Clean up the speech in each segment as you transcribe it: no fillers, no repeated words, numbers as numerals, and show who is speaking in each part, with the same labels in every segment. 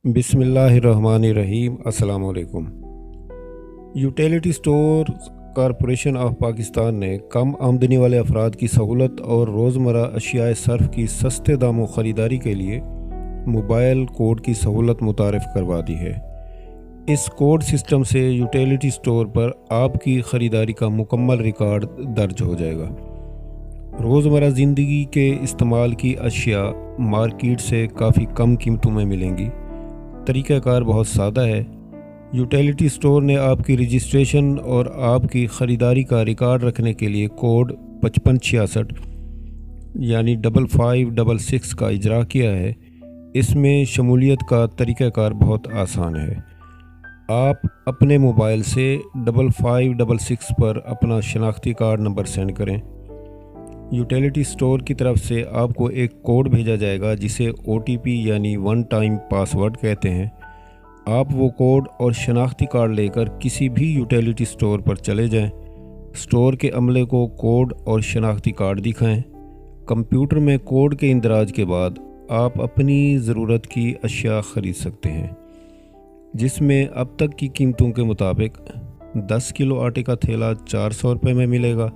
Speaker 1: बिस्मिल्लाहिर्रहमानिर्रहीम। अस्सलाम वालेकुम। Utility store corporation of Pakistan ने कम आमदनी वाले अफराद की सहूलत और रोज़मर्रा अशियाए सर्फ की सस्ते दामों ख़रीदारी के लिए मोबाइल कोड की सहूलत मुतारिफ़ करवा दी है। इस कोड सिस्टम से यूटिलिटी स्टोर पर आपकी ख़रीदारी का मुकम्मल रिकॉर्ड दर्ज हो जाएगा। रोज़मर्रा ज़िंदगी के इस्तेमाल की अशिया मार्केट से काफ़ी कम कीमतों में मिलेंगी। तरीक़ाकार बहुत सादा है। यूटिलिटी स्टोर ने आपकी रजिस्ट्रेशन और आपकी ख़रीदारी का रिकॉर्ड रखने के लिए कोड 5566 यानी 5566 का इजरा किया है। इसमें शमूलियत का तरीक़ाकार बहुत आसान है। आप अपने मोबाइल से 5566 पर अपना शनाख्ती कार्ड नंबर सेंड करें। यूटिलिटी स्टोर की तरफ से आपको एक कोड भेजा जाएगा जिसे OTP यानी वन टाइम पासवर्ड कहते हैं। आप वो कोड और शनाख्ती कार्ड लेकर किसी भी यूटिलिटी स्टोर पर चले जाएं। स्टोर के अमले को कोड और शनाख्ती कार्ड दिखाएं। कंप्यूटर में कोड के इंदराज के बाद आप अपनी ज़रूरत की अशिया ख़रीद सकते हैं, जिसमें अब तक की कीमतों के मुताबिक 10 किलो आटे का थैला 400 रुपये में मिलेगा,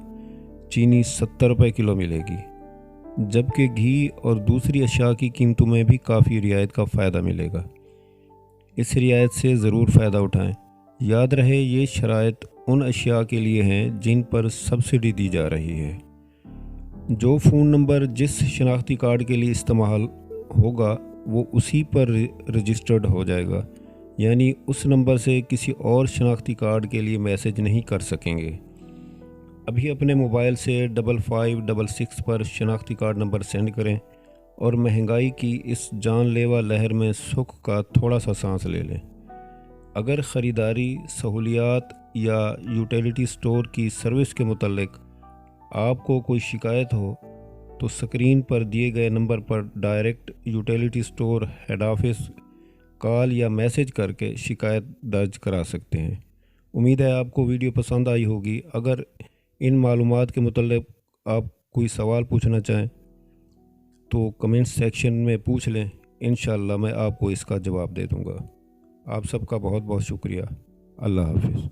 Speaker 1: चीनी 70 रुपये किलो मिलेगी, जबकि घी और दूसरी अशिया की कीमतों में भी काफ़ी रियायत का फ़ायदा मिलेगा। इस रियायत से ज़रूर फ़ायदा उठाएं। याद रहे, ये शराइत उन अशिया के लिए हैं जिन पर सब्सिडी दी जा रही है। जो फ़ोन नंबर जिस शनाख्ती कार्ड के लिए इस्तेमाल होगा वो उसी पर रजिस्टर्ड हो जाएगा, यानी उस नंबर से किसी और शनाख्ती कार्ड के लिए मैसेज नहीं कर सकेंगे। अभी अपने मोबाइल से 5566 पर शनाख्ती कार्ड नंबर सेंड करें और महंगाई की इस जानलेवा लहर में सुख का थोड़ा सा सांस ले लें। अगर ख़रीदारी, सहूलियात या यूटिलिटी स्टोर की सर्विस के मुतल्लिक आपको कोई शिकायत हो तो स्क्रीन पर दिए गए नंबर पर direct utility store head office call या मैसेज करके शिकायत दर्ज करा सकते हैं। उम्मीद है आपको वीडियो पसंद आई होगी। अगर इन मालूमात के मुतल्लिक आप कोई सवाल पूछना चाहें तो कमेंट सेक्शन में पूछ लें, इंशाअल्लाह मैं आपको इसका जवाब दे दूंगा। आप सबका बहुत बहुत शुक्रिया। अल्लाह हाफ़िज़।